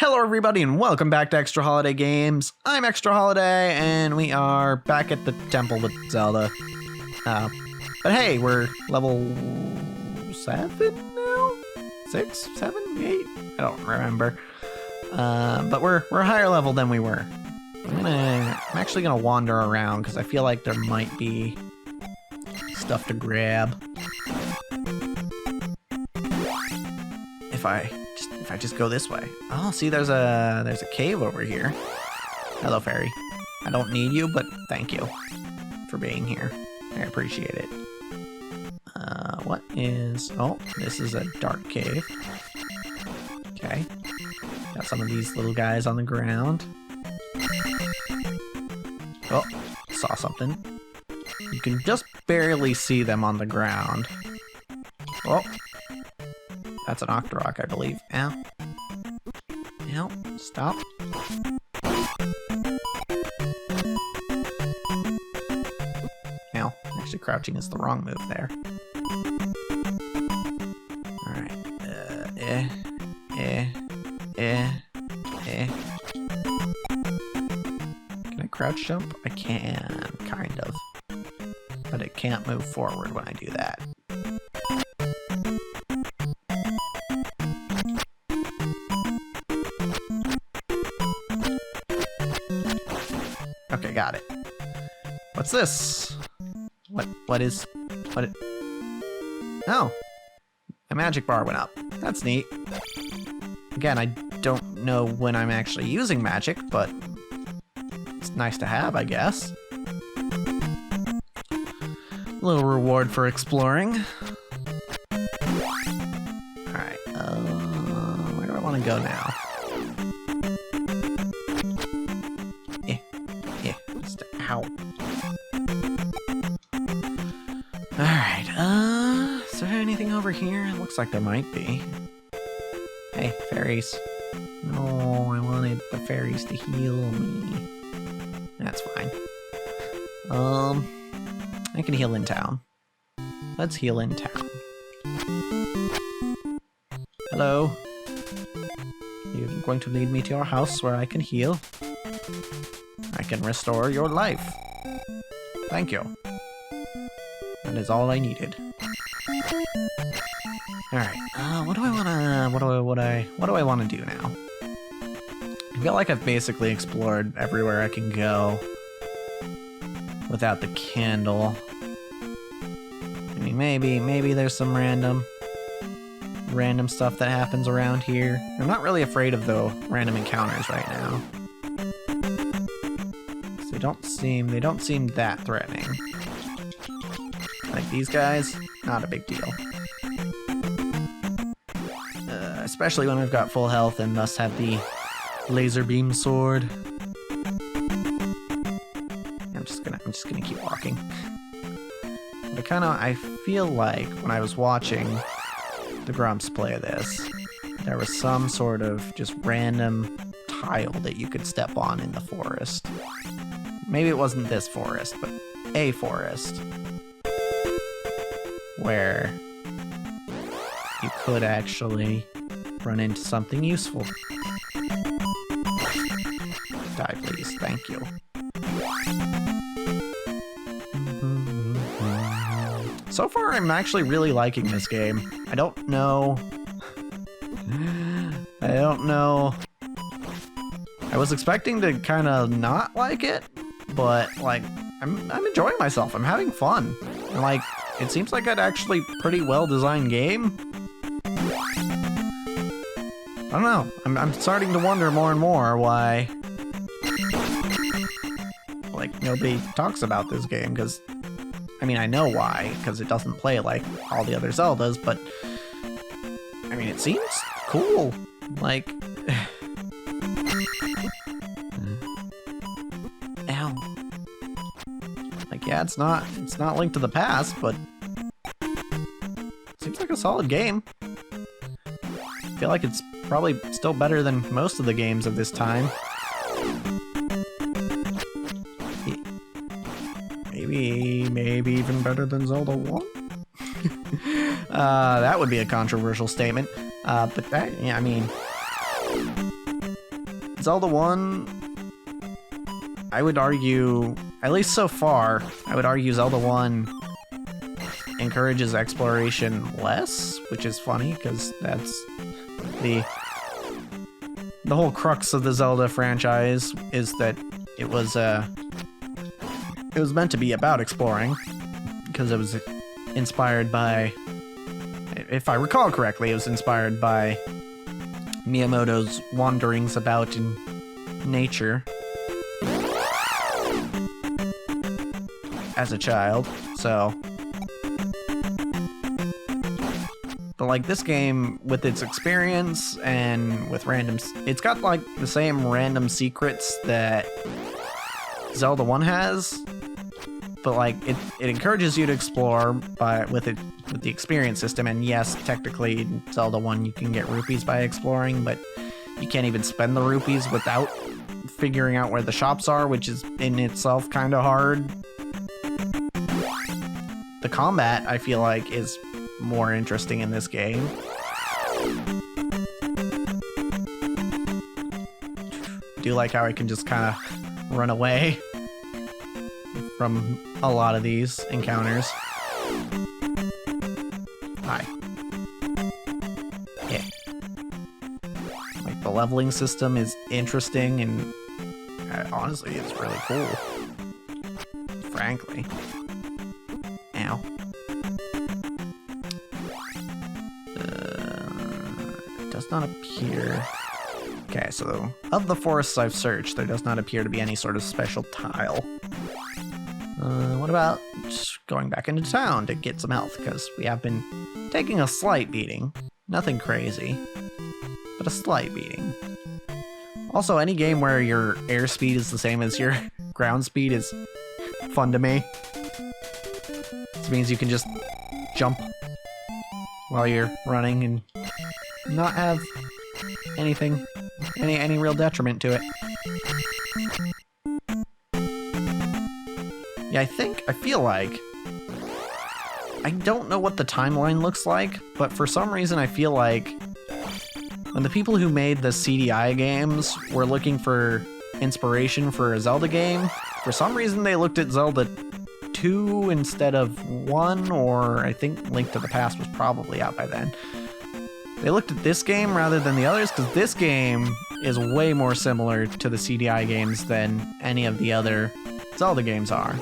Hello everybody and welcome back to Extra Holiday Games. I'm Extra Holiday and we are back at the temple with Zelda. But hey, we're level 7 now? 6, 7, 8? I don't remember. But we're higher level than we were. I'm actually gonna wander around because I feel like there might be stuff to grab. If I just go this way. Oh, see, there's a cave over here. Hello, fairy. I don't need you, but thank you for being here. I appreciate it. What is... Oh, this is a dark cave. Okay. Got some of these little guys on the ground. Oh, saw something. You can just barely see them on the ground. Oh. That's an Octorok, I believe. Ow. Ow. Stop. Ow. Actually, crouching is the wrong move there. Alright. Can I crouch jump? I can, kind of. But it can't move forward when I do that. Okay, got it. What's this? What is... Oh! My magic bar went up. That's neat. Again, I don't know when I'm actually using magic, but it's nice to have, I guess. A little reward for exploring. Alright, where do I want to go now? Ow. Alright, is there anything over here? It looks like there might be. Hey, fairies. No, I wanted the fairies to heal me. That's fine. I can heal in town. Let's heal in town. Hello. You're going to lead me to your house where I can heal? I can restore your life. Thank you. That is all I needed. Alright, what do I wanna do now? I feel like I've basically explored everywhere I can go without the candle. I mean, maybe there's some random stuff that happens around here. I'm not really afraid of the random encounters right now. They don't seem that threatening. Like these guys, not a big deal. Especially when I've got full health and thus have the laser beam sword. I'm just gonna keep walking. But I feel like when I was watching the Grumps play this, there was some sort of just random tile that you could step on in the forest. Maybe it wasn't this forest, but a forest where you could actually run into something useful. Die, please. Thank you. So far, I'm actually really liking this game. I don't know. I was expecting to kind of not like it. But, like, I'm enjoying myself. I'm having fun. And, like, it seems like an actually pretty well-designed game. I don't know. I'm starting to wonder more and more why, like, nobody talks about this game. Because, I mean, I know why. Because it doesn't play like all the other Zeldas. But, I mean, it seems cool. Like... Yeah, it's not Link to the Past, but seems like a solid game. I feel like it's probably still better than most of the games of this time. Maybe even better than Zelda 1? That would be a controversial statement. But that, yeah, I mean, Zelda 1, I would argue, at least so far, I would argue Zelda 1 encourages exploration less, which is funny because that's the whole crux of the Zelda franchise is that it was meant to be about exploring because it was inspired by, if I recall correctly, it was inspired by Miyamoto's wanderings about in nature as a child, so. But like this game, with its experience and with it's got like the same random secrets that Zelda 1 has, but like it encourages you to explore with the experience system. And yes, technically in Zelda 1 you can get rupees by exploring, but you can't even spend the rupees without figuring out where the shops are, which is in itself kind of hard. The combat, I feel like, is more interesting in this game. Do like how I can just kind of run away from a lot of these encounters. Hi. Yeah. Like, the leveling system is interesting and honestly, it's really cool. Frankly. Ow. It does not appear... Okay, so of the forests I've searched, there does not appear to be any sort of special tile. What about going back into town to get some health? Because we have been taking a slight beating. Nothing crazy, but a slight beating. Also, any game where your airspeed is the same as your ground speed is fun to me. This means you can just jump while you're running and not have anything, any real detriment to it. Yeah, I feel like, I don't know what the timeline looks like, but for some reason I feel like when the people who made the CDI games were looking for inspiration for a Zelda game, for some reason they looked at Zelda 2 instead of 1, or I think Link to the Past was probably out by then. They looked at this game rather than the others, because this game is way more similar to the CDI games than any of the other Zelda games are.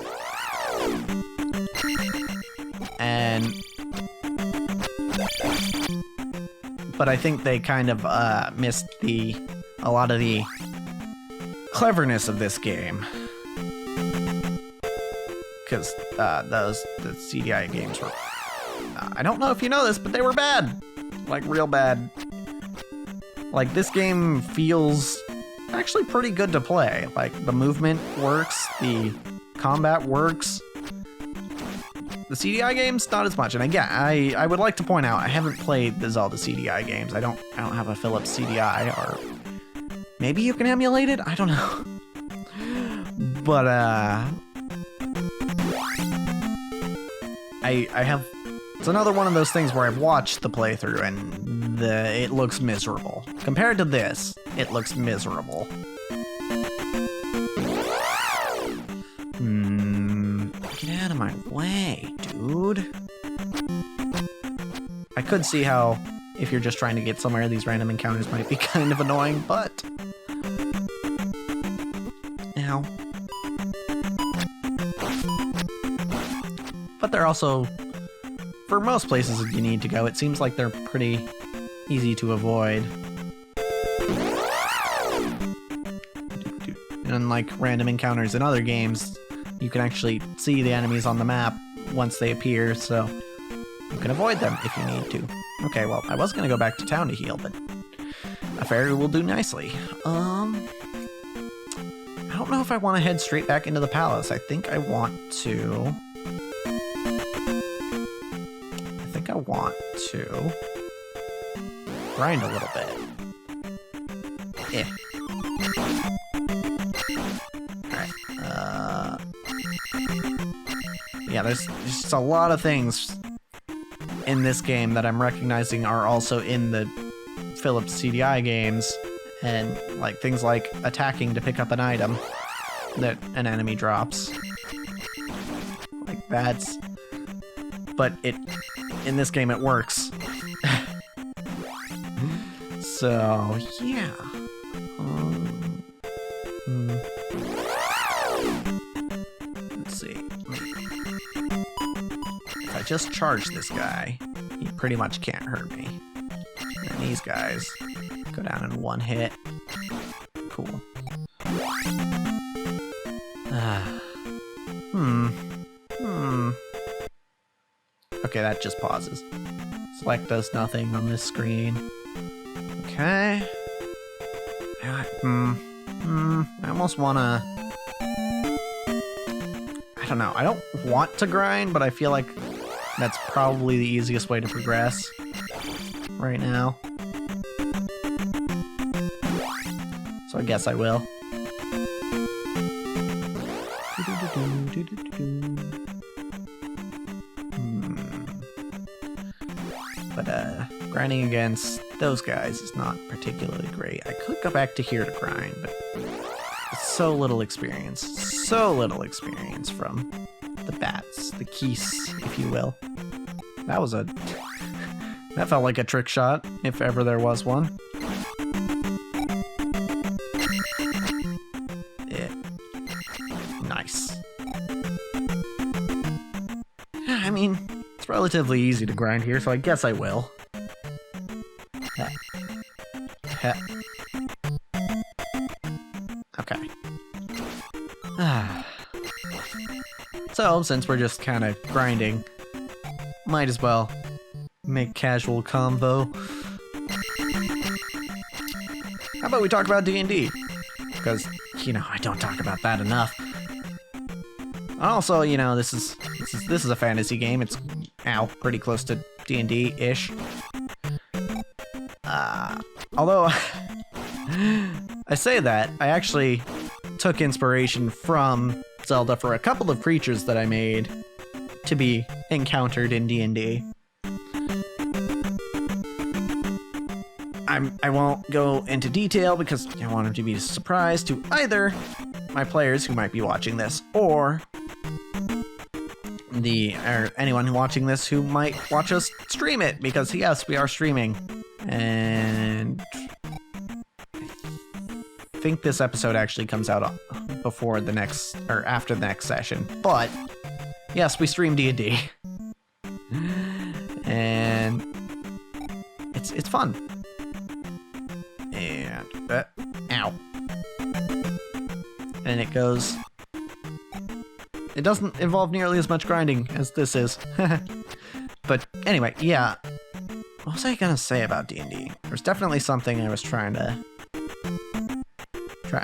But I think they kind of missed a lot of the cleverness of this game. Because the CDI games were... I don't know if you know this, but they were bad. Like, real bad. Like, this game feels actually pretty good to play. Like, the movement works, the combat works. The CDI games, not as much. And again, I would like to point out, I haven't played the Zelda CDI games. I don't have a Philips CDI, or maybe you can emulate it? I don't know. But, I have... It's another one of those things where I've watched the playthrough and it looks miserable. Compared to this, it looks miserable. Get out of my way, dude. I could see how, if you're just trying to get somewhere, these random encounters might be kind of annoying, but... Ow. But they're also... For most places that you need to go, it seems like they're pretty easy to avoid. And unlike random encounters in other games, you can actually see the enemies on the map once they appear, so you can avoid them if you need to. Okay, well, I was gonna go back to town to heal, but a fairy will do nicely. I don't know if I want to head straight back into the palace. I think I want to grind a little bit. Alright, yeah, there's just a lot of things in this game that I'm recognizing are also in the Philips CDI games, And like things like attacking to pick up an item that an enemy drops. Like that's... But in this game it works. So, yeah. Let's see. If I just charge this guy, he pretty much can't hurt me. And these guys go down in one hit. Cool. Okay, that just pauses. Select does nothing on this screen. Okay. I almost wanna... I don't know. I don't want to grind, but I feel like that's probably the easiest way to progress right now. So I guess I will. But grinding against those guys is not particularly great. I could go back to here to grind, but it's so little experience. So little experience from the bats, the keys, if you will. That was a... That felt like a trick shot, if ever there was one. Yeah. Nice. I mean, it's relatively easy to grind here, so I guess I will. Okay. So, since we're just kind of grinding, might as well make casual combo. How about we talk about D&D? Because, you know, I don't talk about that enough. Also, you know, this is a fantasy game. It's pretty close to D&D-ish. Although I say that, I actually took inspiration from Zelda for a couple of creatures that I made to be encountered in D&D. I won't go into detail because I want them to be a surprise to either my players who might be watching this or anyone who watching this who might watch us stream it, because yes, we are streaming. And I think this episode actually comes out before the next, or after the next session. But yes, we stream D&D, and it's fun. And ow, and it goes. It doesn't involve nearly as much grinding as this is. But anyway, yeah. What was I gonna say about D&D? There's definitely something I was trying to...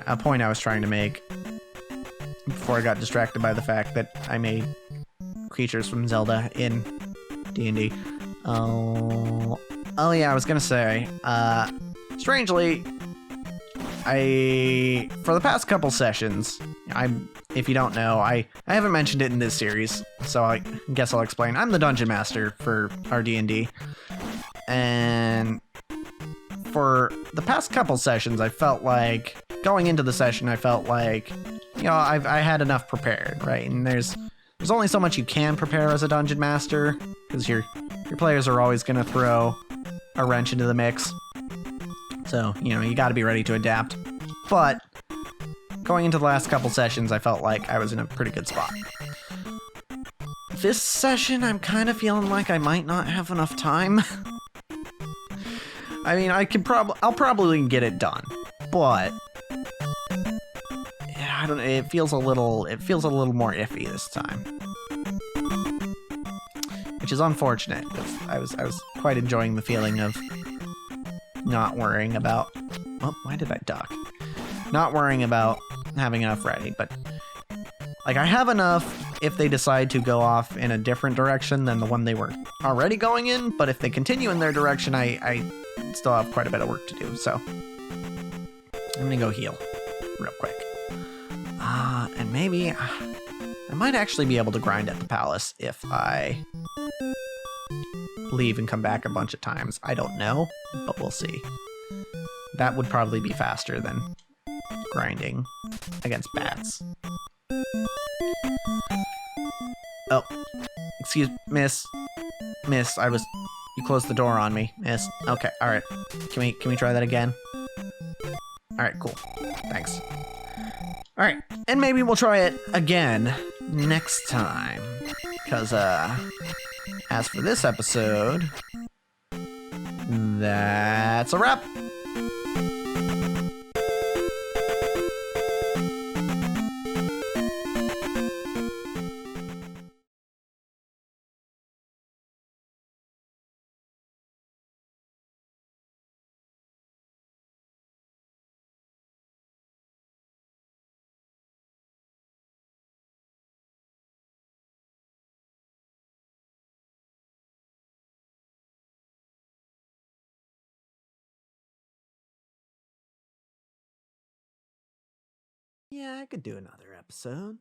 a point I was trying to make before I got distracted by the fact that I made creatures from Zelda in D&D. Oh yeah, I was gonna say, strangely, for the past couple sessions, if you don't know, I haven't mentioned it in this series, so I guess I'll explain. I'm the Dungeon Master for our D&D, and for the past couple sessions, I felt like, going into the session, I felt like, you know, I had enough prepared, right? And there's only so much you can prepare as a Dungeon Master, because your players are always going to throw a wrench into the mix. So, you know, you got to be ready to adapt. But going into the last couple sessions, I felt like I was in a pretty good spot. This session, I'm kind of feeling like I might not have enough time. I mean, I'll probably get it done, but I don't know, it feels a little more iffy this time. Which is unfortunate, because I was quite enjoying the feeling of not worrying about... Oh, why did I duck? Not worrying about having enough ready, but... Like, I have enough if they decide to go off in a different direction than the one they were already going in, but if they continue in their direction, I still have quite a bit of work to do, so... I'm gonna go heal real quick. And maybe... I might actually be able to grind at the palace if I leave and come back a bunch of times. I don't know, but we'll see. that would probably be faster than grinding against bats. Oh, excuse, miss, you closed the door on me, miss. Okay, all right. Can we try that again? All right, cool. Thanks. All right, and maybe we'll try it again next time. Because, as for this episode, that's a wrap. Yeah, I could do another episode.